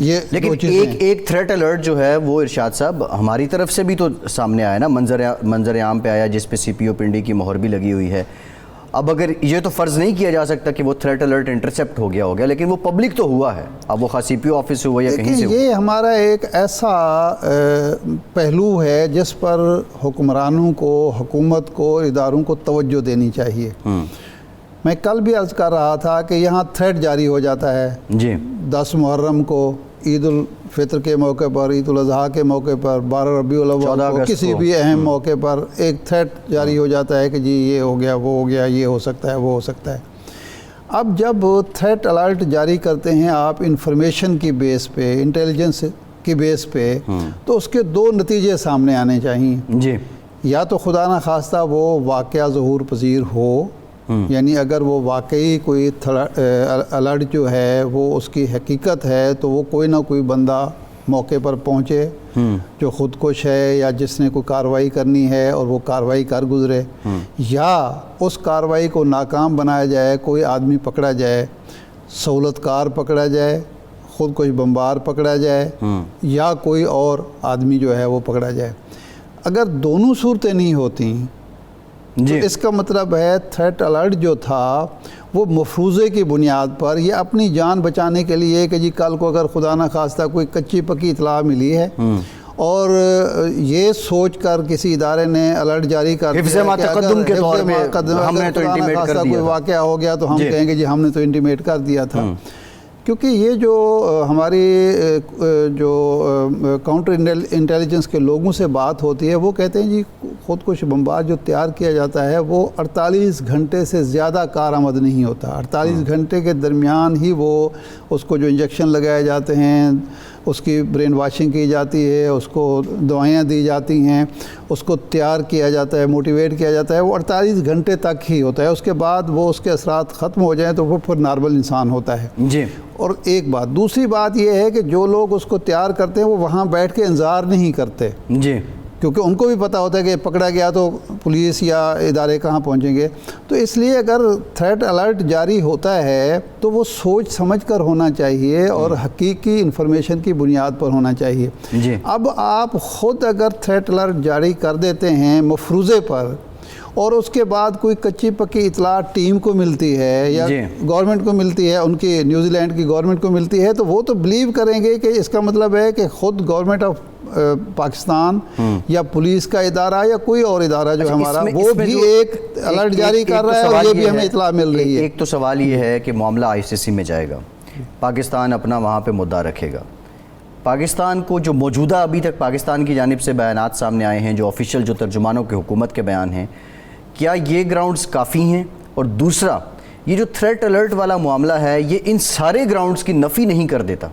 یہ لیکن ایک تھریٹ الرٹ جو ہے وہ ارشاد صاحب ہماری طرف سے بھی تو سامنے آیا نا، منظر عام پہ آیا جس پہ سی پی او پنڈی کی مہر بھی لگی ہوئی ہے. اب اگر یہ تو فرض نہیں کیا جا سکتا کہ وہ تھریٹ الرٹ انٹرسیپٹ ہو گیا لیکن وہ پبلک تو ہوا ہے، اب وہ خاص سی پی او آفس سے ہوا یا کہیں سے ہوا. یہ ہمارا ایک ایسا پہلو ہے جس پر حکمرانوں کو، حکومت کو، اداروں کو توجہ دینی چاہیے. میں کل بھی عرض کر رہا تھا کہ یہاں تھریٹ جاری ہو جاتا ہے جی 10 محرم کو، عید الفطر کے موقع پر، عید الاضحیٰ کے موقع پر، 12 ربیع الاول کو، کسی بھی اہم موقع پر ایک تھریٹ جاری ہو جاتا ہے کہ جی یہ ہو گیا، وہ ہو گیا، یہ ہو سکتا ہے، وہ ہو سکتا ہے. اب جب تھریٹ الرٹ جاری کرتے ہیں آپ انفارمیشن کی بیس پہ، انٹیلیجنس کی بیس پہ، تو اس کے 2 نتیجے سامنے آنے چاہیے. جی یا تو خدا نخواستہ وہ واقعہ ظہور پذیر ہو، یعنی اگر وہ واقعی کوئی الرٹ جو ہے وہ اس کی حقیقت ہے تو وہ کوئی نہ کوئی بندہ موقع پر پہنچے جو خودکش ہے یا جس نے کوئی کارروائی کرنی ہے اور وہ کارروائی کر گزرے، یا اس کارروائی کو ناکام بنایا جائے، کوئی آدمی پکڑا جائے، سہولت کار پکڑا جائے، خودکش بمبار پکڑا جائے، یا کوئی اور آدمی جو ہے وہ پکڑا جائے. اگر دونوں صورتیں نہیں ہوتی تو اس کا مطلب ہے تھریٹ الرٹ جو تھا وہ مفروضے کی بنیاد پر یا اپنی جان بچانے کے لیے کہ جی کل کو اگر خدا نہ خواستہ کوئی کچی پکی اطلاع ملی ہے اور یہ سوچ کر کسی ادارے نے الرٹ جاری کر دیا کہ تقدم کے طور میں ہم نے تو انٹیمیٹ کر دیا، کوئی واقعہ ہو گیا تو ہم کہیں گے جی ہم نے تو انٹیمیٹ کر دیا تھا. کیونکہ یہ جو ہماری جو کاؤنٹر انٹیلیجنس کے لوگوں سے بات ہوتی ہے وہ کہتے ہیں جی خودکش بمبار جو تیار کیا جاتا ہے وہ 48 گھنٹے سے زیادہ کارآمد نہیں ہوتا. 48 گھنٹے کے درمیان ہی وہ اس کو جو انجیکشن لگائے جاتے ہیں، اس کی برین واشنگ کی جاتی ہے، اس کو دوائیاں دی جاتی ہیں، اس کو تیار کیا جاتا ہے، موٹیویٹ کیا جاتا ہے، وہ 48 گھنٹے تک ہی ہوتا ہے. اس کے بعد وہ اس کے اثرات ختم ہو جائیں تو وہ پھر نارمل انسان ہوتا ہے. جی. اور ایک بات، دوسری بات یہ ہے کہ جو لوگ اس کو تیار کرتے ہیں وہ وہاں بیٹھ کے انتظار نہیں کرتے. جی. کیونکہ ان کو بھی پتہ ہوتا ہے کہ پکڑا گیا تو پولیس یا ادارے کہاں پہنچیں گے. تو اس لیے اگر تھریٹ الرٹ جاری ہوتا ہے تو وہ سوچ سمجھ کر ہونا چاہیے اور حقیقی انفارمیشن کی بنیاد پر ہونا چاہیے. جی. اب آپ خود اگر تھریٹ الرٹ جاری کر دیتے ہیں مفروضے پر اور اس کے بعد کوئی کچی پکی اطلاع ٹیم کو ملتی ہے یا گورنمنٹ کو ملتی ہے، ان کی نیوزی لینڈ کی گورنمنٹ کو ملتی ہے، تو وہ تو بلیو کریں گے کہ اس کا مطلب ہے کہ خود گورنمنٹ آف پاکستان یا پولیس کا ادارہ یا کوئی اور ادارہ جو ہمارا وہ بھی ایک الرٹ جاری کر رہا ہے اور یہ بھی ہمیں اطلاع مل رہی ہے. ایک تو سوال یہ ہے کہ معاملہ آئی سی سی میں جائے گا، پاکستان اپنا وہاں پہ مدعا رکھے گا. پاکستان کو جو موجودہ ابھی تک پاکستان کی جانب سے بیانات سامنے آئے ہیں، جو آفیشیل جو ترجمانوں کے حکومت کے بیان ہیں، کیا یہ گراؤنڈز کافی ہیں؟ اور دوسرا یہ جو تھریٹ الرٹ والا معاملہ ہے یہ ان سارے گراؤنڈز کی نفی نہیں کر دیتا؟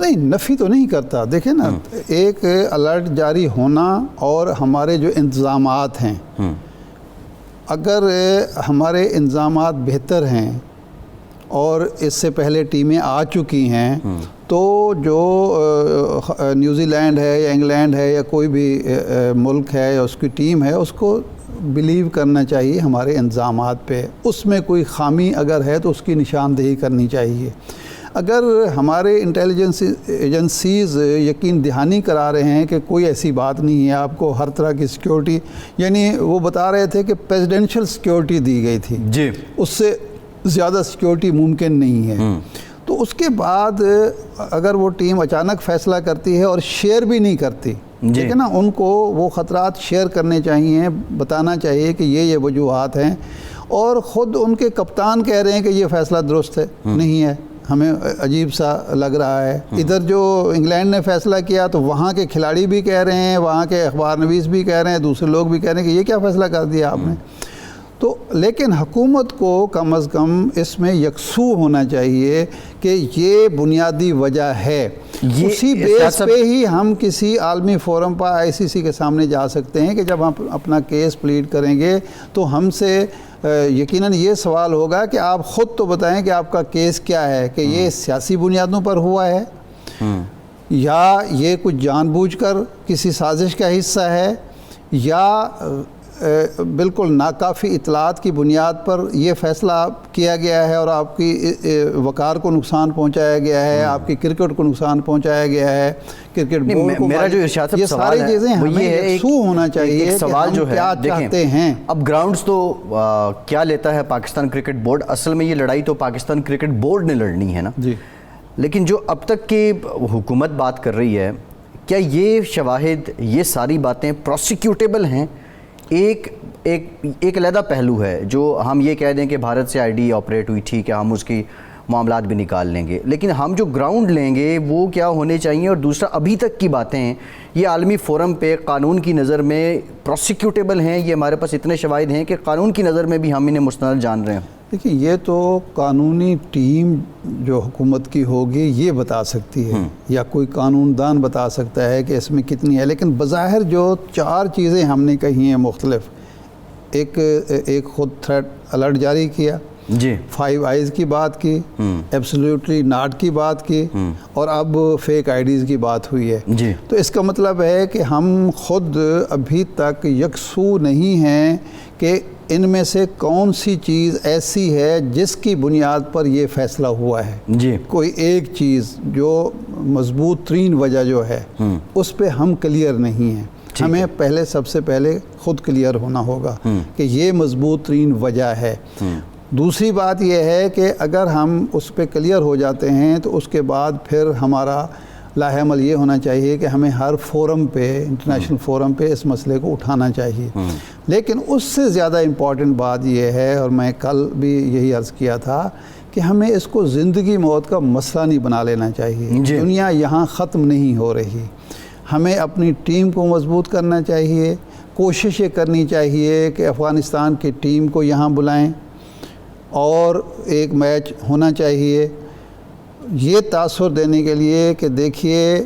نہیں، نفی تو نہیں کرتا. دیکھیں نا، ایک الرٹ جاری ہونا اور ہمارے جو انتظامات ہیں، اگر ہمارے انتظامات بہتر ہیں اور اس سے پہلے ٹیمیں آ چکی ہیں تو جو نیوزی لینڈ ہے یا انگلینڈ ہے یا کوئی بھی ملک ہے یا اس کی ٹیم ہے اس کو بلیو کرنا چاہیے ہمارے انتظامات پہ. اس میں کوئی خامی اگر ہے تو اس کی نشاندہی کرنی چاہیے. اگر ہمارے انٹیلیجنس ایجنسیز یقین دہانی کرا رہے ہیں کہ کوئی ایسی بات نہیں ہے، آپ کو ہر طرح کی سیکیورٹی، یعنی وہ بتا رہے تھے کہ پریزیڈنشل سیکیورٹی دی گئی تھی، جی اس سے زیادہ سیکیورٹی ممکن نہیں ہے، تو اس کے بعد اگر وہ ٹیم اچانک فیصلہ کرتی ہے اور شیئر بھی نہیں کرتی، ٹھیک ہے نا، ان کو وہ خطرات شیئر کرنے چاہیے، بتانا چاہیے کہ یہ وجوہات ہیں، اور خود ان کے کپتان کہہ رہے ہیں کہ یہ فیصلہ درست ہے نہیں ہے، ہمیں عجیب سا لگ رہا ہے. ادھر جو انگلینڈ نے فیصلہ کیا تو وہاں کے کھلاڑی بھی کہہ رہے ہیں، وہاں کے اخبار نویس بھی کہہ رہے ہیں، دوسرے لوگ بھی کہہ رہے ہیں کہ یہ کیا فیصلہ کر دیا آپ نے. تو لیکن حکومت کو کم از کم اس میں یکسو ہونا چاہیے کہ یہ بنیادی وجہ ہے. اسی بیس پہ ہی ہم کسی عالمی فورم پر آئی سی سی کے سامنے جا سکتے ہیں کہ جب ہم اپنا کیس پلیڈ کریں گے تو ہم سے یقیناً یہ سوال ہوگا کہ آپ خود تو بتائیں کہ آپ کا کیس کیا ہے، کہ یہ سیاسی بنیادوں پر ہوا ہے یا یہ کچھ جان بوجھ کر کسی سازش کا حصہ ہے یا بالکل ناکافی اطلاعات کی بنیاد پر یہ فیصلہ کیا گیا ہے اور آپ کی وقار کو نقصان پہنچایا گیا ہے, آپ کی کرکٹ کو نقصان پہنچایا گیا ہے, کرکٹ بورڈ کو. میرا جو ارشاد صاحب یہ سوال ساری چیزیں ہمیں یکسو ہونا چاہیے کہ ہم کیا چاہتے ہیں. اب گراؤنڈز تو کیا لیتا ہے پاکستان کرکٹ بورڈ, اصل میں یہ لڑائی تو پاکستان کرکٹ بورڈ نے لڑنی ہے نا جی, لیکن جو اب تک کی حکومت بات کر رہی ہے, کیا یہ شواہد, یہ ساری باتیں پروسیکیوٹیبل ہیں؟ ایک علیحدہ پہلو ہے جو ہم یہ کہہ دیں کہ بھارت سے آئی ڈی آپریٹ ہوئی, ٹھیک ہے, ہم اس کی معاملات بھی نکال لیں گے, لیکن ہم جو گراؤنڈ لیں گے وہ کیا ہونے چاہیے؟ اور دوسرا, ابھی تک کی باتیں ہیں یہ عالمی فورم پہ قانون کی نظر میں پروسیکیوٹیبل ہیں, یہ ہمارے پاس اتنے شواہد ہیں کہ قانون کی نظر میں بھی ہم انہیں مستند جان رہے ہیں. دیکھیں, یہ تو قانونی ٹیم جو حکومت کی ہوگی یہ بتا سکتی ہے, یا کوئی قانون دان بتا سکتا ہے کہ اس میں کتنی ہے, لیکن بظاہر جو 4 چیزیں ہم نے کہی ہیں مختلف, ایک خود تھریٹ الرٹ جاری کیا جی, 5 آئیز کی بات کی, ایبسلیوٹلی ناٹ کی بات کی, اور اب فیک آئی ڈیز کی بات ہوئی ہے جی. تو اس کا مطلب ہے کہ ہم خود ابھی تک یکسو نہیں ہیں کہ ان میں سے کون سی چیز ایسی ہے جس کی بنیاد پر یہ فیصلہ ہوا ہے. جی, کوئی ایک چیز جو مضبوط ترین وجہ جو ہے اس پہ ہم کلیئر نہیں ہیں. ہمیں پہلے سب سے پہلے خود کلیئر ہونا ہوگا کہ یہ مضبوط ترین وجہ ہے. دوسری بات یہ ہے کہ اگر ہم اس پہ کلیئر ہو جاتے ہیں تو اس کے بعد پھر ہمارا لاہ عمل یہ ہونا چاہیے کہ ہمیں ہر فورم پہ, انٹرنیشنل فورم پہ اس مسئلے کو اٹھانا چاہیے. لیکن اس سے زیادہ امپورٹنٹ بات یہ ہے, اور میں کل بھی یہی عرض کیا تھا, کہ ہمیں اس کو زندگی موت کا مسئلہ نہیں بنا لینا چاہیے. دنیا یہاں ختم نہیں ہو رہی, ہمیں اپنی ٹیم کو مضبوط کرنا چاہیے. کوشش یہ کرنی چاہیے کہ افغانستان کی ٹیم کو یہاں بلائیں اور ایک میچ ہونا چاہیے, یہ تاثر دینے کے لیے کہ دیکھیے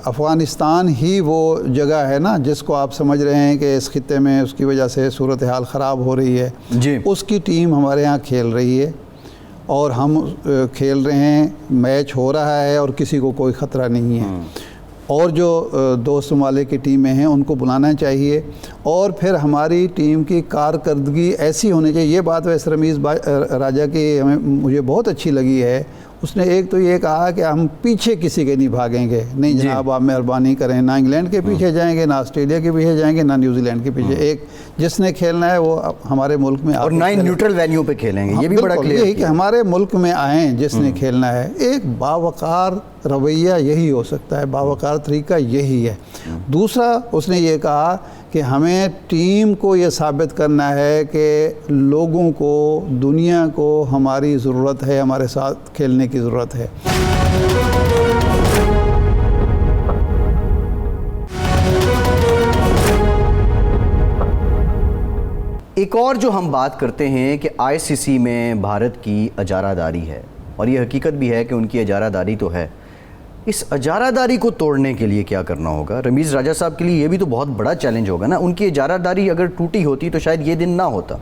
افغانستان ہی وہ جگہ ہے نا جس کو آپ سمجھ رہے ہیں کہ اس خطے میں اس کی وجہ سے صورتحال خراب ہو رہی ہے. جی, اس کی ٹیم ہمارے ہاں کھیل رہی ہے اور ہم کھیل رہے ہیں, میچ ہو رہا ہے اور کسی کو کوئی خطرہ نہیں ہے. اور جو دوست ممالک کی ٹیمیں ہیں ان کو بلانا چاہیے, اور پھر ہماری ٹیم کی کارکردگی ایسی ہونی چاہیے. یہ بات ویسے رمیز راجہ کی مجھے بہت اچھی لگی ہے. اس نے ایک تو یہ کہا کہ ہم پیچھے کسی کے نہیں بھاگیں گے, نہیں جناب آپ مہربانی کریں, نہ انگلینڈ کے پیچھے جائیں گے, نہ آسٹریلیا کے پیچھے جائیں گے, نہ نیوزی لینڈ کے پیچھے. ایک جس نے کھیلنا ہے وہ ہمارے ملک میں, اور 9 نیوٹرل وینیو پہ کھیلیں گے, یہ بھی بڑا کلیئر ہے کہ ہمارے ملک میں آئیں جس نے کھیلنا ہے. ایک باوقار رویہ یہی ہو سکتا ہے, باوقار طریقہ یہی ہے. دوسرا اس نے یہ کہا کہ ہمیں ٹیم کو یہ ثابت کرنا ہے کہ لوگوں کو, دنیا کو ہماری ضرورت ہے, ہمارے ساتھ کھیلنے کی ضرورت ہے. ایک اور جو ہم بات کرتے ہیں کہ آئی سی سی میں بھارت کی اجارہ داری ہے, اور یہ حقیقت بھی ہے کہ ان کی اجارہ داری تو ہے. اس اجارہ داری کو توڑنے کے لیے کیا کرنا ہوگا؟ رمیز راجہ صاحب کے لیے یہ بھی تو بہت بڑا چیلنج ہوگا نا. ان کی اجارہ داری اگر ٹوٹی ہوتی تو شاید یہ دن نہ ہوتا.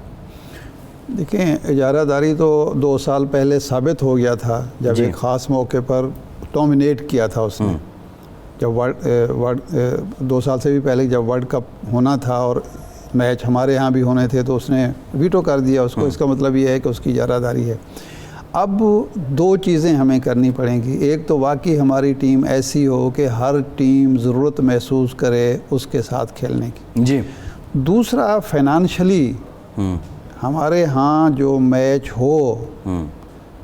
دیکھیں, اجارہ داری تو 2 سال پہلے ثابت ہو گیا تھا جب ایک خاص موقع پر ڈومینیٹ کیا تھا اس نے. جب 2 سال سے بھی پہلے جب ورلڈ کپ ہونا تھا اور میچ ہمارے ہاں بھی ہونے تھے تو اس نے ویٹو کر دیا اس کو. اس کا مطلب یہ ہے کہ اس کی اجارہ داری ہے. اب 2 چیزیں ہمیں کرنی پڑیں گی. ایک تو واقعی ہماری ٹیم ایسی ہو کہ ہر ٹیم ضرورت محسوس کرے اس کے ساتھ کھیلنے کی. جی. دوسرا, فائنانشلی ہمارے ہاں جو میچ ہو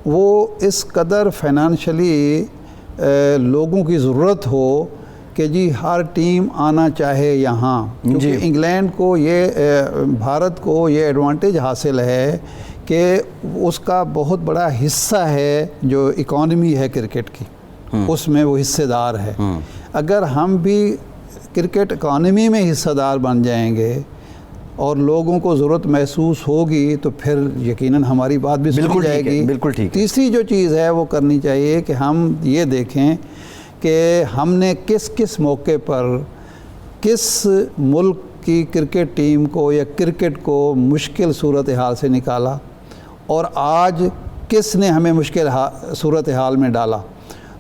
وہ اس قدر فائنانشلی لوگوں کی ضرورت ہو کہ جی ہر ٹیم آنا چاہے یہاں. کیونکہ انگلینڈ کو بھارت کو یہ ایڈوانٹیج حاصل ہے کہ اس کا بہت بڑا حصہ ہے جو اکانومی ہے کرکٹ کی, اس میں وہ حصے دار ہے. اگر ہم بھی کرکٹ اکانومی میں حصہ دار بن جائیں گے اور لوگوں کو ضرورت محسوس ہوگی تو پھر یقیناً ہماری بات بھی سن جائے گی. بالکل ٹھیک. تیسری جو چیز ہے وہ کرنی چاہیے کہ ہم یہ دیکھیں کہ ہم نے کس کس موقع پر کس ملک کی کرکٹ ٹیم کو یا کرکٹ کو مشکل صورتحال سے نکالا, اور آج کس نے ہمیں مشکل صورتحال میں ڈالا.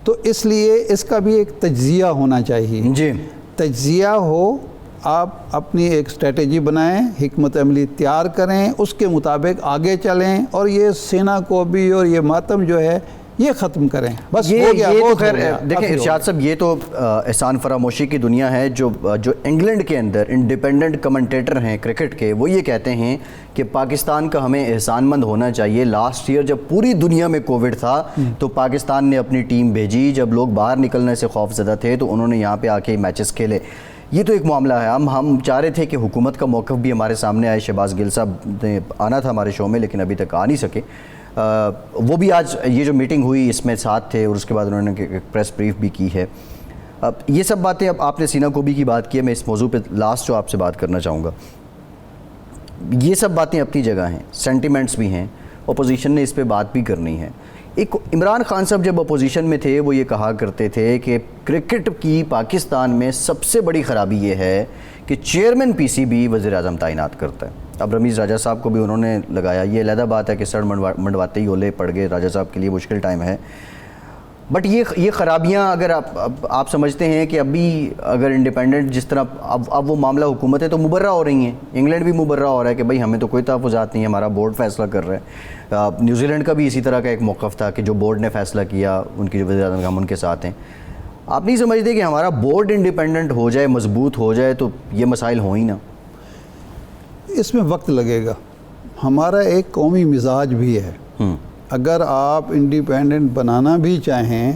تو اس لیے اس کا بھی ایک تجزیہ ہونا چاہیے. جی. تجزیہ ہو, آپ اپنی ایک اسٹریٹجی بنائیں، حکمت عملی تیار کریں، اس کے مطابق آگے چلیں، اور یہ سینا کو بھی اور یہ ماتم جو ہے یہ ختم کریں. بس ہو گیا. یہ تو بہت خیر ہو گیا. دیکھیں ارشاد صاحب، یہ تو احسان فراموشی کی دنیا ہے. جو انگلینڈ کے اندر انڈیپینڈنٹ کمنٹیٹر ہیں کرکٹ کے، وہ یہ کہتے ہیں کہ پاکستان کا ہمیں احسان مند ہونا چاہیے. لاسٹ ایئر جب پوری دنیا میں کووڈ تھا تو پاکستان نے اپنی ٹیم بھیجی. جب لوگ باہر نکلنے سے خوف زدہ تھے تو انہوں نے یہاں پہ آ کے میچز کھیلے. یہ تو ایک معاملہ ہے. ہم چاہ رہے تھے کہ حکومت کا موقف بھی ہمارے سامنے آئے. شہباز گل صاحب نے آنا تھا ہمارے شو میں لیکن ابھی تک آ نہیں سکے. وہ بھی آج یہ جو میٹنگ ہوئی اس میں ساتھ تھے، اور اس کے بعد انہوں نے ایک پریس بریف بھی کی ہے. اب یہ سب باتیں، اب آپ نے سینا کوبی کی بات کی ہے، میں اس موضوع پہ لاسٹ جو آپ سے بات کرنا چاہوں گا. یہ سب باتیں اپنی جگہ ہیں، سینٹیمنٹس بھی ہیں، اپوزیشن نے اس پہ بات بھی کرنی ہے. ایک عمران خان صاحب جب اپوزیشن میں تھے وہ یہ کہا کرتے تھے کہ کرکٹ کی پاکستان میں سب سے بڑی خرابی یہ ہے کہ چیئرمین پی سی بی وزیر اعظم تعینات کرتا ہے. اب رمیز راجہ صاحب کو بھی انہوں نے لگایا. یہ علیحدہ بات ہے کہ سر منڈواتے ہی اولے پڑ گئے. راجہ صاحب کے لیے مشکل ٹائم ہے. بٹ یہ خرابیاں اگر آپ سمجھتے ہیں کہ ابھی اگر انڈیپینڈنٹ جس طرح اب وہ معاملہ حکومت ہے تو مبرہ ہو رہی ہیں. انگلینڈ بھی مبرہ ہو رہا ہے کہ بھائی ہمیں تو کوئی تحفظات نہیں ہے، ہمارا بورڈ فیصلہ کر رہا ہے. نیوزی لینڈ کا بھی اسی طرح کا ایک موقف تھا کہ جو بورڈ نے فیصلہ کیا، ان کی جو وزیر اعظم ہم ان کے ساتھ ہیں. آپ نہیں سمجھتے کہ ہمارا بورڈ انڈیپینڈنٹ ہو جائے، مضبوط ہو جائے تو یہ مسائل ہوں ہی نا؟ اس میں وقت لگے گا. ہمارا ایک قومی مزاج بھی ہے. اگر آپ انڈیپینڈنٹ بنانا بھی چاہیں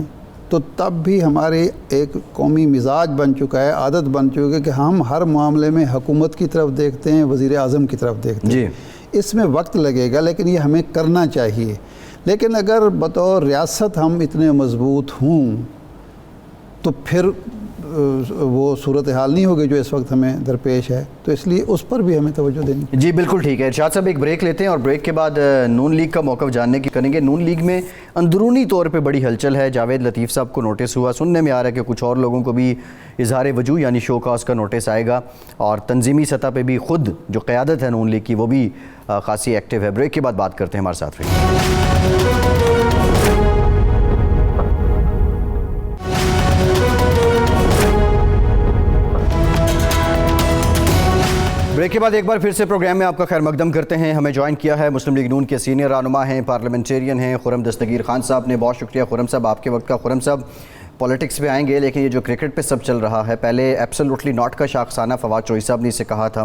تو تب بھی ہمارے ایک قومی مزاج بن چکا ہے، عادت بن چکی ہے کہ ہم ہر معاملے میں حکومت کی طرف دیکھتے ہیں، وزیر اعظم کی طرف دیکھتے ہیں. اس میں وقت لگے گا لیکن یہ ہمیں کرنا چاہیے. لیکن اگر بطور ریاست ہم اتنے مضبوط ہوں تو پھر وہ صورتحال نہیں ہوگی جو اس وقت ہمیں درپیش ہے. تو اس لیے اس پر بھی ہمیں توجہ دینی. جی بالکل ٹھیک ہے. ارشاد صاحب ایک بریک لیتے ہیں اور بریک کے بعد نون لیگ کا موقف جاننے کی کریں گے. نون لیگ میں اندرونی طور پہ بڑی ہلچل ہے. جاوید لطیف صاحب کو نوٹس ہوا، سننے میں آ رہا ہے کہ کچھ اور لوگوں کو بھی اظہار وجوہ یعنی شو کاز کا نوٹس آئے گا، اور تنظیمی سطح پہ بھی خود جو قیادت ہے نون لیگ کی وہ بھی خاصی ایکٹیو ہے. بریک کے بعد بات کرتے ہیں، ہمارے ساتھ رہیے. بریک کے بعد ایک بار پھر سے پروگرام میں آپ کا خیر مقدم کرتے ہیں. ہمیں جوائن کیا ہے مسلم لیگ نون کے سینئر رہنما ہیں، پارلیمنٹیرین ہیں، خرم دستگیر خان صاحب نے. بہت شکریہ خرم صاحب آپ کے وقت کا. خرم صاحب پولیٹکس پہ آئیں گے لیکن یہ جو کرکٹ پہ سب چل رہا ہے، پہلے ایبسولوٹلی ناٹ کا شاخسانہ فواد چوہی صاحب نے اسے کہا تھا.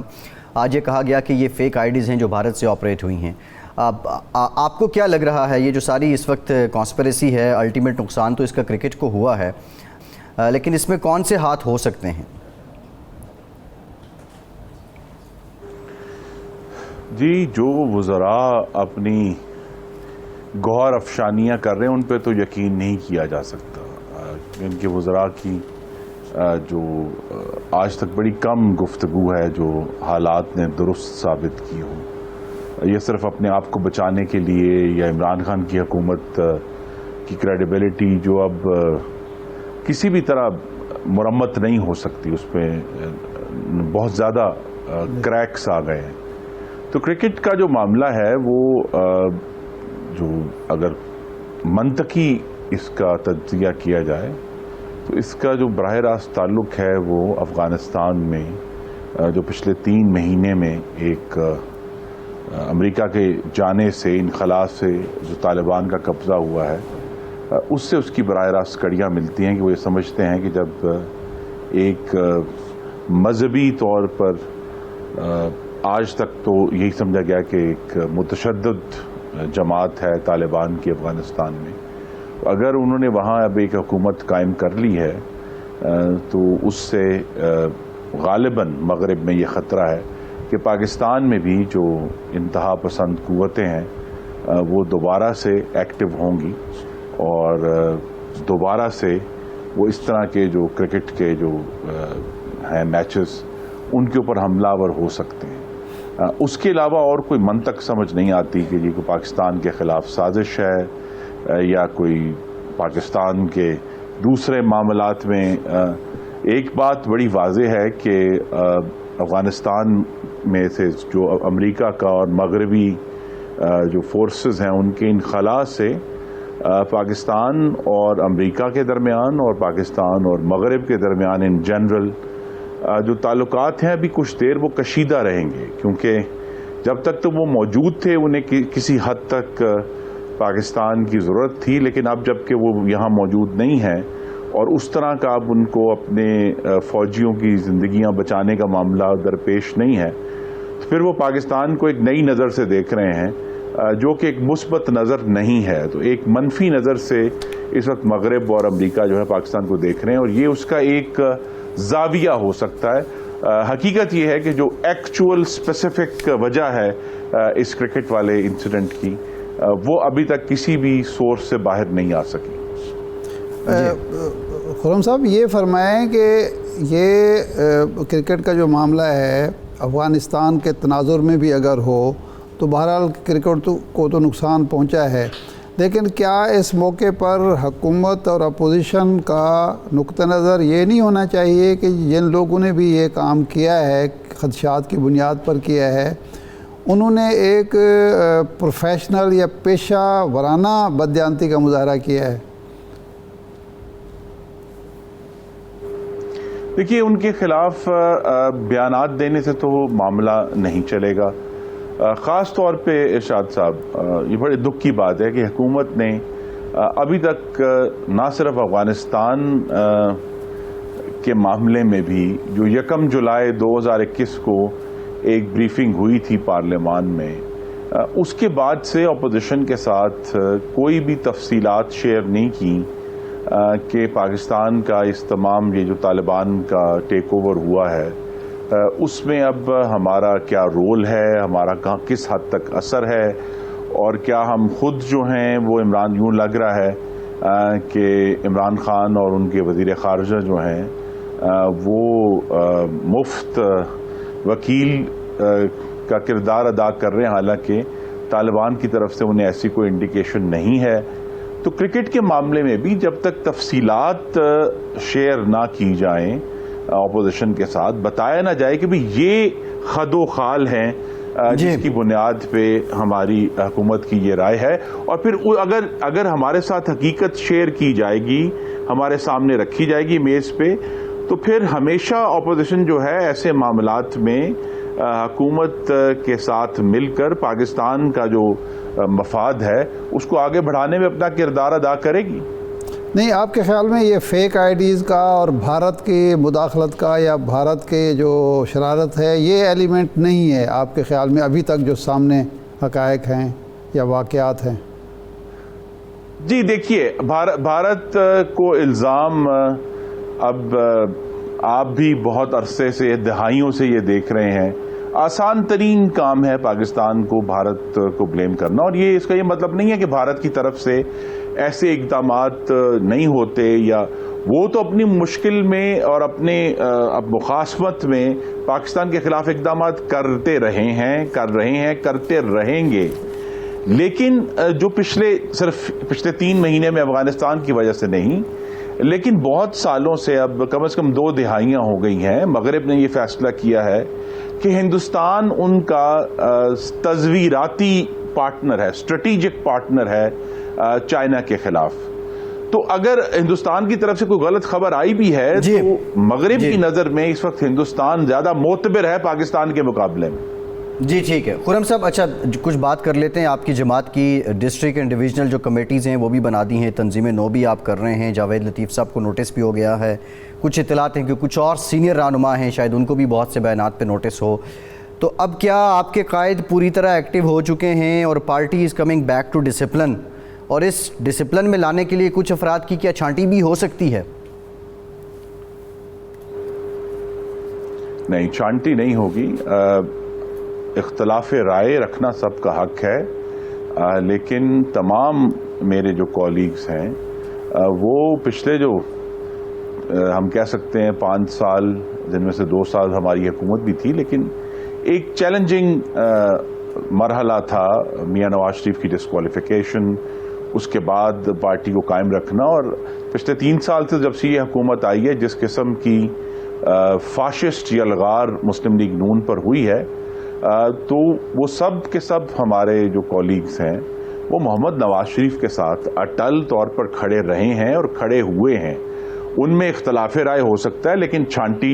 آج یہ کہا گیا کہ یہ فیک آئی ڈیز ہیں جو بھارت سے آپریٹ ہوئی ہیں. آپ کو کیا لگ رہا ہے یہ جو ساری اس وقت کانسپریسی ہے، الٹیمیٹ نقصان تو اس کا کرکٹ کو ہوا ہے، لیکن اس میں کون سے ہاتھ ہو سکتے ہیں؟ جی، جو وزراء اپنی گوہر افشانیاں کر رہے ہیں ان پہ تو یقین نہیں کیا جا سکتا. ان کے وزراء کی جو آج تک بڑی کم گفتگو ہے جو حالات نے درست ثابت کی ہوں. یہ صرف اپنے آپ کو بچانے کے لیے یا عمران خان کی حکومت کی کریڈیبلٹی جو اب کسی بھی طرح مرمت نہیں ہو سکتی، اس پہ بہت زیادہ کریکس آ گئے ہیں. تو کرکٹ کا جو معاملہ ہے وہ جو اگر منطقی اس کا تجزیہ کیا جائے تو اس کا جو براہ راست تعلق ہے وہ افغانستان میں جو پچھلے 3 مہینے میں ایک امریکہ کے جانے سے، انخلا سے جو طالبان کا قبضہ ہوا ہے، اس سے اس کی براہ راست کڑیاں ملتی ہیں کہ وہ یہ سمجھتے ہیں کہ جب ایک مذہبی طور پر آج تک تو یہی سمجھا گیا کہ ایک متشدد جماعت ہے طالبان کی افغانستان میں، اگر انہوں نے وہاں اب ایک حکومت قائم کر لی ہے تو اس سے غالباً مغرب میں یہ خطرہ ہے کہ پاکستان میں بھی جو انتہا پسند قوتیں ہیں وہ دوبارہ سے ایکٹیو ہوں گی اور دوبارہ سے وہ اس طرح کے جو کرکٹ کے جو ہیں میچز ان کے اوپر حملہ آور ہو سکتے ہیں. اس کے علاوہ اور کوئی منطق سمجھ نہیں آتی کہ یہ کوئی پاکستان کے خلاف سازش ہے یا کوئی پاکستان کے دوسرے معاملات میں. ایک بات بڑی واضح ہے کہ افغانستان میں سے جو امریکہ کا اور مغربی جو فورسز ہیں ان کے انخلا سے پاکستان اور امریکہ کے درمیان اور پاکستان اور مغرب کے درمیان ان جنرل جو تعلقات ہیں ابھی کچھ دیر وہ کشیدہ رہیں گے، کیونکہ جب تک تو وہ موجود تھے انہیں کسی حد تک پاکستان کی ضرورت تھی، لیکن اب جب کہ وہ یہاں موجود نہیں ہیں اور اس طرح کا اب ان کو اپنے فوجیوں کی زندگیاں بچانے کا معاملہ درپیش نہیں ہے، تو پھر وہ پاکستان کو ایک نئی نظر سے دیکھ رہے ہیں، جو کہ ایک مثبت نظر نہیں ہے۔ تو ایک منفی نظر سے اس وقت مغرب اور امریکہ جو ہے پاکستان کو دیکھ رہے ہیں، اور یہ اس کا ایک زاویہ ہو سکتا ہے۔ حقیقت یہ ہے کہ جو ایکچوئل اسپیسیفک وجہ ہے اس کرکٹ والے انسیڈنٹ کی، وہ ابھی تک کسی بھی سورس سے باہر نہیں آ سکی۔ خرم صاحب یہ فرمائیں کہ یہ کرکٹ کا جو معاملہ ہے افغانستان کے تناظر میں بھی اگر ہو تو بہرحال کرکٹ کو تو نقصان پہنچا ہے، لیکن کیا اس موقع پر حکومت اور اپوزیشن کا نقطہ نظر یہ نہیں ہونا چاہیے کہ جن لوگوں نے بھی یہ کام کیا ہے، خدشات کی بنیاد پر کیا ہے، انہوں نے ایک پروفیشنل یا پیشہ ورانہ بددیانتی کا مظاہرہ کیا ہے؟ دیکھیے، ان کے خلاف بیانات دینے سے تو معاملہ نہیں چلے گا۔ خاص طور پہ ارشاد صاحب، یہ بڑے دکھ کی بات ہے کہ حکومت نے ابھی تک نہ صرف افغانستان کے معاملے میں بھی جو 1 جولائی 2021 کو ایک بریفنگ ہوئی تھی پارلیمان میں، اس کے بعد سے اپوزیشن کے ساتھ کوئی بھی تفصیلات شیئر نہیں کی کہ پاکستان کا اس تمام یہ جو طالبان کا ٹیک اوور ہوا ہے اس میں اب ہمارا کیا رول ہے، ہمارا کس حد تک اثر ہے، اور کیا ہم خود جو ہیں وہ یوں لگ رہا ہے کہ عمران خان اور ان کے وزیر خارجہ جو ہیں وہ مفت وکیل کا کردار ادا کر رہے ہیں، حالانکہ طالبان کی طرف سے انہیں ایسی کوئی انڈیکیشن نہیں ہے۔ تو کرکٹ کے معاملے میں بھی جب تک تفصیلات شیئر نہ کی جائیں اپوزیشن کے ساتھ، بتایا نہ جائے کہ بھی یہ خد و خال ہیں جس کی بنیاد پہ ہماری حکومت کی یہ رائے ہے، اور پھر اگر ہمارے ساتھ حقیقت شیئر کی جائے گی، ہمارے سامنے رکھی جائے گی میز پہ، تو پھر ہمیشہ اپوزیشن جو ہے ایسے معاملات میں حکومت کے ساتھ مل کر پاکستان کا جو مفاد ہے اس کو آگے بڑھانے میں اپنا کردار ادا کرے گی۔ نہیں، آپ کے خیال میں یہ فیک آئی ڈیز کا اور بھارت کی مداخلت کا یا بھارت کے جو شرارت ہے یہ ایلیمنٹ نہیں ہے آپ کے خیال میں ابھی تک جو سامنے حقائق ہیں یا واقعات ہیں؟ جی دیکھیے، بھارت کو الزام اب آپ بھی بہت عرصے سے، دہائیوں سے یہ دیکھ رہے ہیں، آسان ترین کام ہے پاکستان کو بھارت کو بلیم کرنا، اور اس کا یہ مطلب نہیں ہے کہ بھارت کی طرف سے ایسے اقدامات نہیں ہوتے، یا وہ تو اپنی مشکل میں اور اپنے مخاصمت میں پاکستان کے خلاف اقدامات کرتے رہے ہیں، کرتے رہیں گے، لیکن جو صرف پچھلے 3 مہینے میں افغانستان کی وجہ سے نہیں، لیکن بہت سالوں سے، اب کم از کم 2 دہائیاں ہو گئی ہیں، مغرب نے یہ فیصلہ کیا ہے کہ ہندوستان ان کا تزویراتی پارٹنر ہے، اسٹریٹیجک پارٹنر ہے چائنا کے خلاف۔ تو اگر ہندوستان کی طرف سے کوئی غلط خبر آئی بھی ہے تو مغرب کی نظر میں اس وقت ہندوستان زیادہ معتبر ہے پاکستان کے مقابلے میں۔ جی ٹھیک ہے خرم صاحب، اچھا کچھ بات کر لیتے ہیں۔ آپ کی جماعت کی ڈسٹرکٹ اینڈ ڈویژنل جو کمیٹیز ہیں وہ بھی بنا دی ہیں، تنظیم نو بھی آپ کر رہے ہیں، جاوید لطیف صاحب کو نوٹس بھی ہو گیا ہے، کچھ اطلاعات ہیں کہ کچھ اور سینئر رہنما ہیں شاید ان کو بھی بہت سے بیانات پہ نوٹس ہو، تو اب کیا آپ کے قائد پوری طرح ایکٹیو ہو چکے ہیں اور party is coming back to discipline, اور اس ڈسپلن میں لانے کے لیے کچھ افراد کی کیا چھانٹی بھی ہو سکتی ہے؟ نہیں، چھانٹی نہیں ہوگی، اختلاف رائے رکھنا سب کا حق ہے، لیکن تمام میرے جو کولیگز ہیں وہ پچھلے جو ہم کہہ سکتے ہیں 5 سال، جن میں سے 2 سال ہماری حکومت بھی تھی، لیکن ایک چیلنجنگ مرحلہ تھا میاں نواز شریف کی ڈسکوالیفیکیشن، اس کے بعد پارٹی کو قائم رکھنا، اور پچھلے 3 سال سے جب سے یہ حکومت آئی ہے جس قسم کی فاشسٹ یلغار مسلم لیگ نون پر ہوئی ہے، تو وہ سب کے سب ہمارے جو کولیگز ہیں وہ محمد نواز شریف کے ساتھ اٹل طور پر کھڑے رہے ہیں اور کھڑے ہوئے ہیں۔ ان میں اختلاف رائے ہو سکتا ہے، لیکن چھانٹی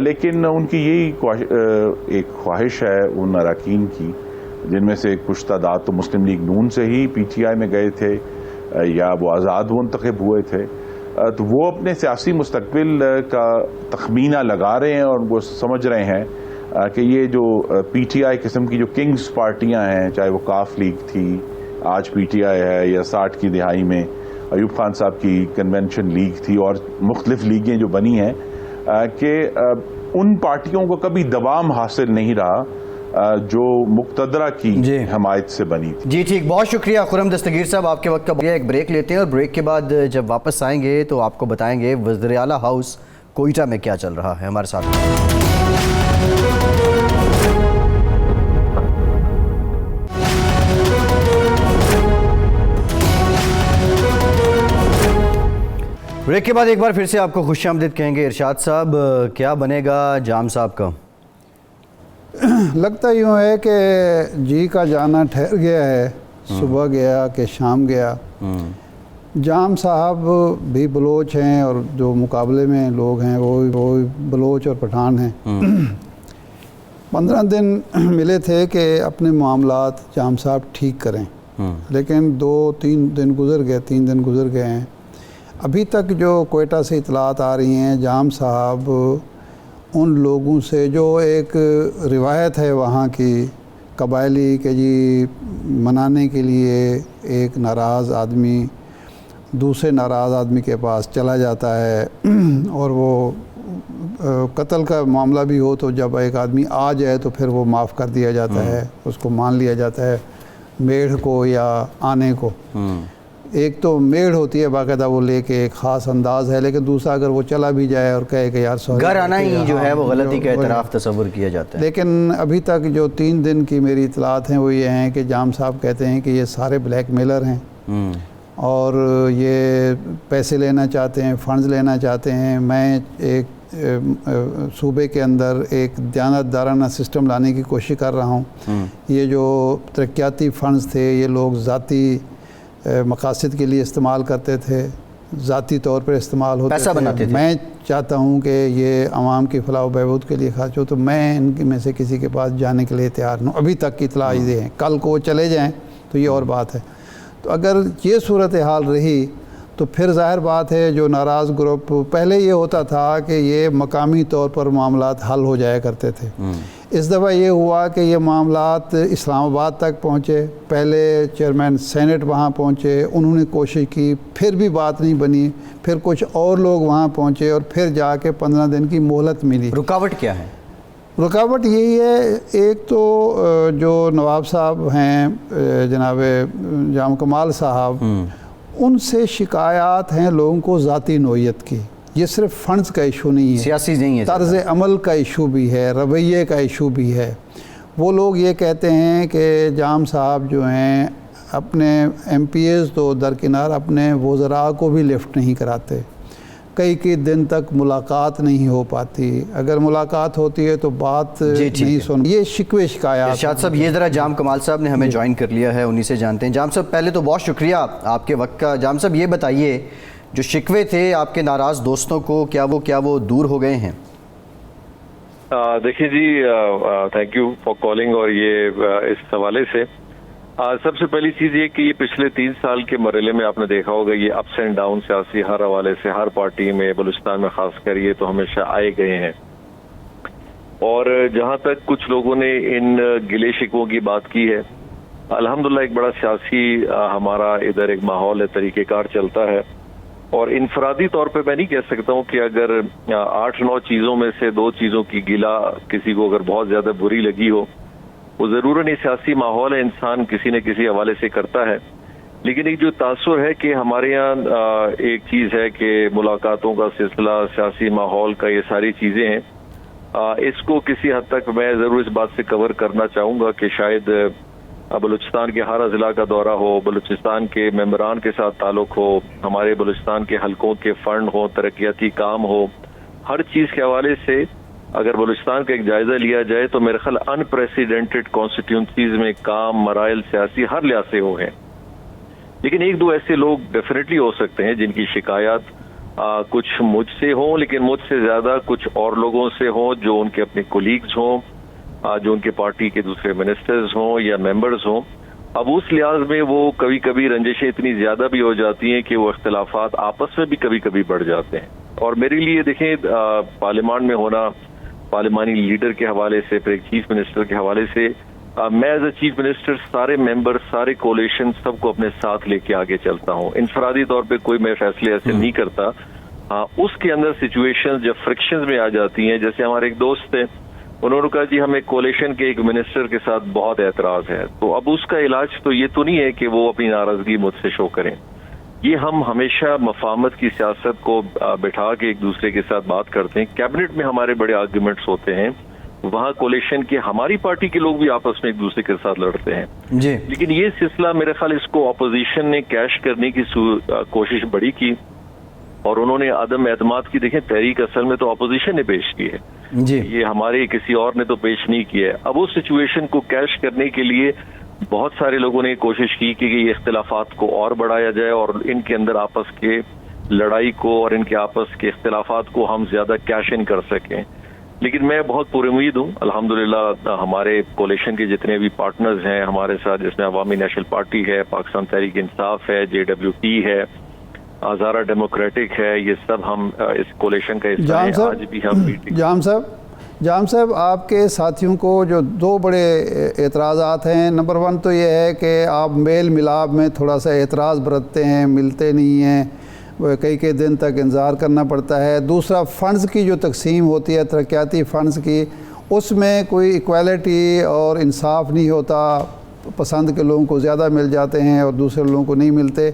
لیکن ان کی یہی ایک خواہش ہے ان اراکین کی، جن میں سے کچھ تعداد تو مسلم لیگ نون سے ہی پی ٹی آئی میں گئے تھے یا وہ آزاد منتخب ہوئے تھے، تو وہ اپنے سیاسی مستقبل کا تخمینہ لگا رہے ہیں اور وہ سمجھ رہے ہیں کہ یہ جو پی ٹی آئی قسم کی جو کنگز پارٹیاں ہیں، چاہے وہ کاف لیگ تھی، آج پی ٹی آئی ہے، یا 60 کی دہائی میں ایوب خان صاحب کی کنونشن لیگ تھی اور مختلف لیگیں جو بنی ہیں، کہ ان پارٹیوں کو کبھی دوام حاصل نہیں رہا جو مقتدرہ کی حمایت سے بنی تھی۔ جی ٹھیک، بہت شکریہ خرم دستگیر صاحب، آپ کے وقت کا ایک بریک لیتے ہیں اور بریک کے بعد جب واپس آئیں گے تو آپ کو بتائیں گے وزیر اعلیٰ ہاؤس کوئٹہ میں کیا چل رہا ہے۔ ہمارے ساتھ بریک کے بعد ایک بار پھر سے آپ کو خوش آمدید کہیں گے۔ ارشاد صاحب، کیا بنے گا جام صاحب کا؟ لگتا یوں ہے کہ جی کا جانا ٹھہر گیا ہے، صبح گیا کہ شام گیا۔ جام صاحب بھی بلوچ ہیں اور جو مقابلے میں لوگ ہیں وہ بلوچ اور پٹھان ہیں۔ 15 دن ملے تھے کہ اپنے معاملات جام صاحب ٹھیک کریں، لیکن 2-3 دن گزر گئے، 3 دن گزر گئے ہیں۔ ابھی تک جو کوئٹہ سے اطلاعات آ رہی ہیں، جام صاحب ان لوگوں سے جو ایک روایت ہے وہاں کی قبائلی کہ جی منانے کے لیے ایک ناراض آدمی دوسرے ناراض آدمی کے پاس چلا جاتا ہے، اور وہ قتل کا معاملہ بھی ہو تو جب ایک آدمی آ جائے تو پھر وہ معاف کر دیا جاتا ہے، اس کو مان لیا جاتا ہے، میڑ کو یا آنے کو۔ ایک تو میڑ ہوتی ہے باقاعدہ وہ لے کے ایک خاص انداز ہے، لیکن دوسرا اگر وہ چلا بھی جائے اور کہے کہ یار سوری، گھر آنا ہی جو ہے وہ غلطی کا اعتراف تصور کیا جاتا ہے۔ لیکن ابھی تک جو 3 دن کی میری اطلاعات ہیں وہ یہ ہیں کہ جام صاحب کہتے ہیں کہ یہ سارے بلیک میلر ہیں اور یہ پیسے لینا چاہتے ہیں، فنڈز لینا چاہتے ہیں۔ میں ایک صوبے کے اندر ایک دیانتدارانہ سسٹم لانے کی کوشش کر رہا ہوں۔ یہ جو ترقیاتی فنڈز تھے یہ لوگ ذاتی مقاصد کے لیے استعمال کرتے تھے، ذاتی طور پر استعمال ہوتے پیسہ بناتے تھے۔ میں چاہتا ہوں کہ یہ عوام کی فلاح و بہبود کے لیے خرچ ہو، تو میں ان میں سے کسی کے پاس جانے کے لیے تیار ہوں۔ ابھی تک کی اطلاع یہ ہیں، کل کو چلے جائیں تو یہ اور بات ہے۔ تو اگر یہ صورتحال رہی تو پھر ظاہر بات ہے جو ناراض گروپ، پہلے یہ ہوتا تھا کہ یہ مقامی طور پر معاملات حل ہو جایا کرتے تھے۔ اس دفعہ یہ ہوا کہ یہ معاملات اسلام آباد تک پہنچے، پہلے چیئرمین سینٹ وہاں پہنچے، انہوں نے کوشش کی، پھر بھی بات نہیں بنی، پھر کچھ اور لوگ وہاں پہنچے اور پھر جا کے 15 دن کی مہلت ملی۔ رکاوٹ کیا ہے؟ رکاوٹ یہی ہے، ایک تو جو نواب صاحب ہیں جناب جام کمال صاحب، ان سے شکایات ہیں لوگوں کو ذاتی نوعیت کی۔ یہ صرف فنڈز کا ایشو نہیں ہے، سیاسی نہیں ہے، طرز عمل کا ایشو بھی ہے، رویے کا ایشو بھی ہے۔ وہ لوگ یہ کہتے ہیں کہ جام صاحب جو ہیں اپنے ایم پی ایز تو درکنار اپنے وزراء کو بھی لفٹ نہیں کراتے، کئی دن تک ملاقات نہیں ہو پاتی، اگر ملاقات ہوتی ہے تو بات نہیں سن، یہ شکوے شکایات۔ ارشاد صاحب، یہ ذرا جام کمال صاحب نے ہمیں جوائن کر لیا ہے، انہی سے جانتے ہیں۔ جام صاحب پہلے تو بہت شکریہ آپ کے وقت کا۔ جام صاحب یہ بتائیے، جو شکوے تھے آپ کے ناراض دوستوں کو، کیا وہ دور ہو گئے ہیں؟ دیکھیں جی، تھینک یو فار کالنگ، اور یہ اس حوالے سے سب سے پہلی چیز یہ کہ یہ پچھلے 3 سال کے مرحلے میں آپ نے دیکھا ہوگا یہ اپس اینڈ ڈاؤن سیاسی ہر حوالے سے ہر پارٹی میں، بلوچستان میں خاص کر یہ تو ہمیشہ آئے گئے ہیں۔ اور جہاں تک کچھ لوگوں نے ان گلے شکووں کی بات کی ہے، الحمدللہ ایک بڑا سیاسی ہمارا ادھر ایک ماحول ہے، طریقہ کار چلتا ہے، اور انفرادی طور پہ میں نہیں کہہ سکتا ہوں کہ اگر 8-9 چیزوں میں سے 2 چیزوں کی گلا کسی کو اگر بہت زیادہ بری لگی ہو، وہ ضرور نہیں، سیاسی ماحول ہے، انسان کسی نہ کسی حوالے سے کرتا ہے۔ لیکن ایک جو تاثر ہے کہ ہمارے یہاں ایک چیز ہے کہ ملاقاتوں کا سلسلہ، سیاسی ماحول کا، یہ ساری چیزیں ہیں، اس کو کسی حد تک میں ضرور اس بات سے کور کرنا چاہوں گا کہ شاید بلوچستان کے ہر اضلاع کا دورہ ہو، بلوچستان کے ممبران کے ساتھ تعلق ہو، ہمارے بلوچستان کے حلقوں کے فنڈ ہو، ترقیاتی کام ہو، ہر چیز کے حوالے سے اگر بلوچستان کا ایک جائزہ لیا جائے تو میرے خیال انپریسیڈنٹڈ کانسٹیٹیوئنسیز میں کام، مرائل، سیاسی ہر لحاظ سے ہو ہیں۔ لیکن 1-2 ایسے لوگ ڈیفینیٹلی ہو سکتے ہیں جن کی شکایات کچھ مجھ سے ہوں، لیکن مجھ سے زیادہ کچھ اور لوگوں سے ہوں جو ان کے اپنے کولیگز ہوں، جو ان کے پارٹی کے دوسرے منسٹرز ہوں یا ممبرز ہوں. اب اس لحاظ میں وہ کبھی کبھی رنجشیں اتنی زیادہ بھی ہو جاتی ہیں کہ وہ اختلافات آپس میں بھی کبھی کبھی بڑھ جاتے ہیں. اور میرے لیے دیکھیں پارلیمان میں ہونا، پارلیمانی لیڈر کے حوالے سے، پھر ایک چیف منسٹر کے حوالے سے، میں ایز اے چیف منسٹر سارے ممبر، سارے کولیشن سب کو اپنے ساتھ لے کے آگے چلتا ہوں. انفرادی طور پہ کوئی میں فیصلے ایسے نہیں کرتا. اس کے اندر سچویشن جب فرکشنز میں آ جاتی ہیں، جیسے ہمارے ایک دوست تھے، انہوں نے کہا جی ہمیں کولیشن کے ایک منسٹر کے ساتھ بہت اعتراض ہے، تو اب اس کا علاج تو یہ تو نہیں ہے کہ وہ اپنی ناراضگی مجھ سے شو کریں. یہ ہم ہمیشہ مفاہمت کی سیاست کو بٹھا کے ایک دوسرے کے ساتھ بات کرتے ہیں. کیبنٹ میں ہمارے بڑے آرگومنٹس ہوتے ہیں، وہاں کولیشن کے ہماری پارٹی کے لوگ بھی آپس میں ایک دوسرے کے ساتھ لڑتے ہیں جی. لیکن یہ سلسلہ میرے خیال اس کو اپوزیشن نے کیش کرنے کی کوشش بڑی کی، اور انہوں نے عدم اعتماد کی، دیکھیں تحریک اصل میں تو اپوزیشن نے پیش کی ہے جی. یہ ہمارے کسی اور نے تو پیش نہیں کیا ہے. اب اس سچویشن کو کیش کرنے کے لیے بہت سارے لوگوں نے کوشش کی کہ یہ اختلافات کو اور بڑھایا جائے اور ان کے اندر آپس کے لڑائی کو اور ان کے آپس کے اختلافات کو ہم زیادہ کیش ان کر سکیں. لیکن میں بہت پر امید ہوں الحمدللہ. ہمارے کولیشن کے جتنے بھی پارٹنرز ہیں ہمارے ساتھ، جس میں عوامی نیشنل پارٹی ہے، پاکستان تحریک انصاف ہے، JWP ہے، ہزارہ ڈیموکریٹک ہے، یہ سب ہم اس کولیشن کا حصہ ہیں. آج بھی ہم میٹنگ جام صاحب آپ کے ساتھیوں کو جو دو بڑے اعتراضات ہیں، نمبر 1 تو یہ ہے کہ آپ میل ملاپ میں تھوڑا سا اعتراض برتتے ہیں، ملتے نہیں ہیں، کئی دن تک انتظار کرنا پڑتا ہے. دوسرا فنڈز کی جو تقسیم ہوتی ہے ترقیاتی فنڈز کی، اس میں کوئی ایکویلٹی اور انصاف نہیں ہوتا، پسند کے لوگوں کو زیادہ مل جاتے ہیں اور دوسرے لوگوں کو نہیں ملتے.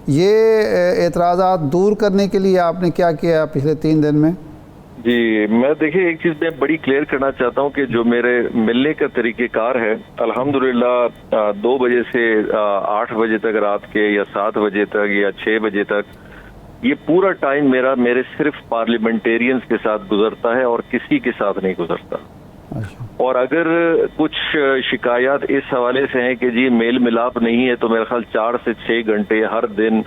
یہ اعتراضات دور کرنے کے لیے آپ نے کیا کیا پچھلے 3 دن میں؟ جی میں دیکھیں ایک چیز میں بڑی کلیئر کرنا چاہتا ہوں کہ جو میرے ملنے کا طریقہ کار ہے الحمدللہ 2 بجے سے 8 بجے تک رات کے، یا 7 بجے تک، یا 6 بجے تک، یہ پورا ٹائم میرے صرف پارلیمنٹیرینز کے ساتھ گزرتا ہے اور کسی کے ساتھ نہیں گزرتا. اور اگر کچھ شکایات اس حوالے سے ہیں کہ جی میل ملاپ نہیں ہے، تو میرے خیال 4 سے 6 گھنٹے ہر دن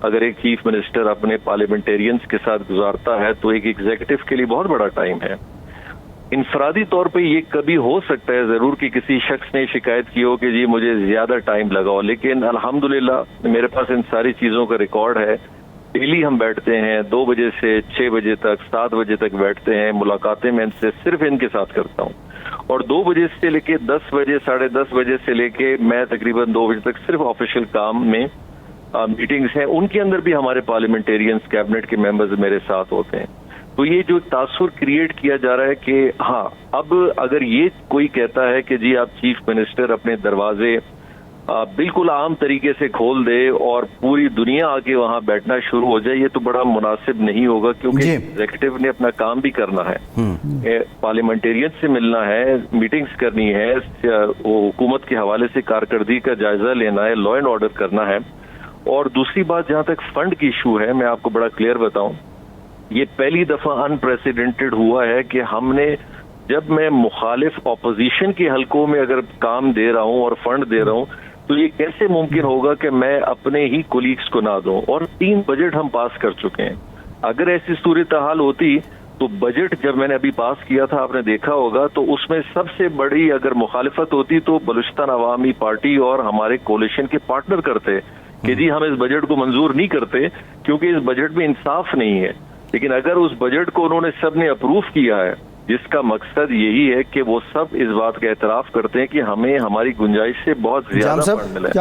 اگر ایک چیف منسٹر اپنے پارلیمنٹیرینز کے ساتھ گزارتا ہے تو ایک ایگزیکٹو کے لیے بہت بڑا ٹائم ہے. انفرادی طور پہ یہ کبھی ہو سکتا ہے ضرور کہ کسی شخص نے شکایت کی ہو کہ جی مجھے زیادہ ٹائم لگا ہو، لیکن الحمدللہ میرے پاس ان ساری چیزوں کا ریکارڈ ہے. ڈیلی ہم بیٹھتے ہیں 2 بجے سے 6 بجے تک، 7 بجے تک بیٹھتے ہیں. ملاقاتیں میں ان سے صرف ان کے ساتھ کرتا ہوں، اور 2 بجے سے لے کے 10 بجے، 10:30 بجے سے لے کے میں تقریباً 2 بجے تک صرف آفیشیل کام میں میٹنگز ہیں. ان کے اندر بھی ہمارے پارلیمنٹیرینز، کیبنٹ کے ممبرز میرے ساتھ ہوتے ہیں. تو یہ جو تاثر کریٹ کیا جا رہا ہے کہ ہاں اب اگر یہ کوئی کہتا ہے کہ جی آپ چیف منسٹر اپنے دروازے بالکل عام طریقے سے کھول دے اور پوری دنیا آ کے وہاں بیٹھنا شروع ہو جائے، یہ تو بڑا مناسب نہیں ہوگا، کیونکہ ایگزیکٹو نے اپنا کام بھی کرنا ہے، پارلیمنٹیرین سے ملنا ہے، میٹنگز کرنی ہے، حکومت کے حوالے سے کارکردگی کا جائزہ لینا ہے، لا اینڈ آرڈر کرنا ہے. اور دوسری بات جہاں تک فنڈ کی ایشو ہے، میں آپ کو بڑا کلیئر بتاؤں، یہ پہلی دفعہ انپریسیڈنٹڈ ہوا ہے کہ ہم نے، جب میں مخالف اپوزیشن کے حلقوں میں اگر کام دے رہا ہوں اور فنڈ دے رہا ہوں، تو یہ کیسے ممکن ہوگا کہ میں اپنے ہی کولیگز کو نہ دوں. اور 3 بجٹ ہم پاس کر چکے ہیں. اگر ایسی صورتحال ہوتی تو بجٹ جب میں نے ابھی پاس کیا تھا آپ نے دیکھا ہوگا، تو اس میں سب سے بڑی اگر مخالفت ہوتی تو بلوچستان عوامی پارٹی اور ہمارے کولیشن کے پارٹنر کرتے کہ جی ہم اس بجٹ کو منظور نہیں کرتے کیونکہ اس بجٹ میں انصاف نہیں ہے. لیکن اگر اس بجٹ کو انہوں نے سب نے اپروو کیا ہے، جس کا مقصد یہی ہے کہ وہ سب اس بات کا اعتراف کرتے ہیں کہ ہمیں ہماری گنجائش سے بہت زیادہ فنڈ ملا ہے.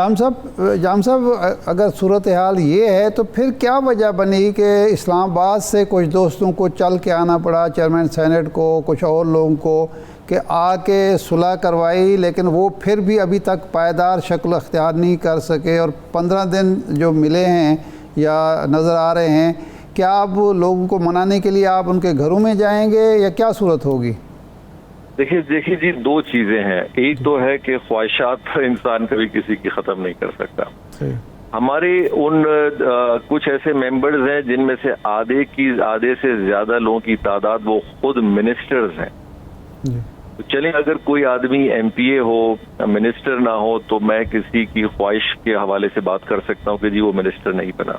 جام صاحب اگر صورتحال یہ ہے تو پھر کیا وجہ بنی کہ اسلام آباد سے کچھ دوستوں کو چل کے آنا پڑا، چیئرمین سینٹ کو، کچھ اور لوگوں کو، کہ آ کے صلح کروائی، لیکن وہ پھر بھی ابھی تک پائیدار شکل اختیار نہیں کر سکے، اور 15 دن جو ملے ہیں یا نظر آ رہے ہیں، کیا اب لوگوں کو منانے کے لیے آپ ان کے گھروں میں جائیں گے یا کیا صورت ہوگی؟ دیکھیے جی 2 چیزیں ہیں. ایک تو ہے کہ خواہشات انسان کبھی کسی کی ختم نہیں کر سکتا. ہمارے ان کچھ ایسے ممبرز ہیں جن میں سے آدھے سے زیادہ لوگوں کی تعداد وہ خود منسٹرز ہیں. چلیں اگر کوئی آدمی MPA ہو، منسٹر نہ ہو، تو میں کسی کی خواہش کے حوالے سے بات کر سکتا ہوں کہ جی وہ منسٹر نہیں بنا.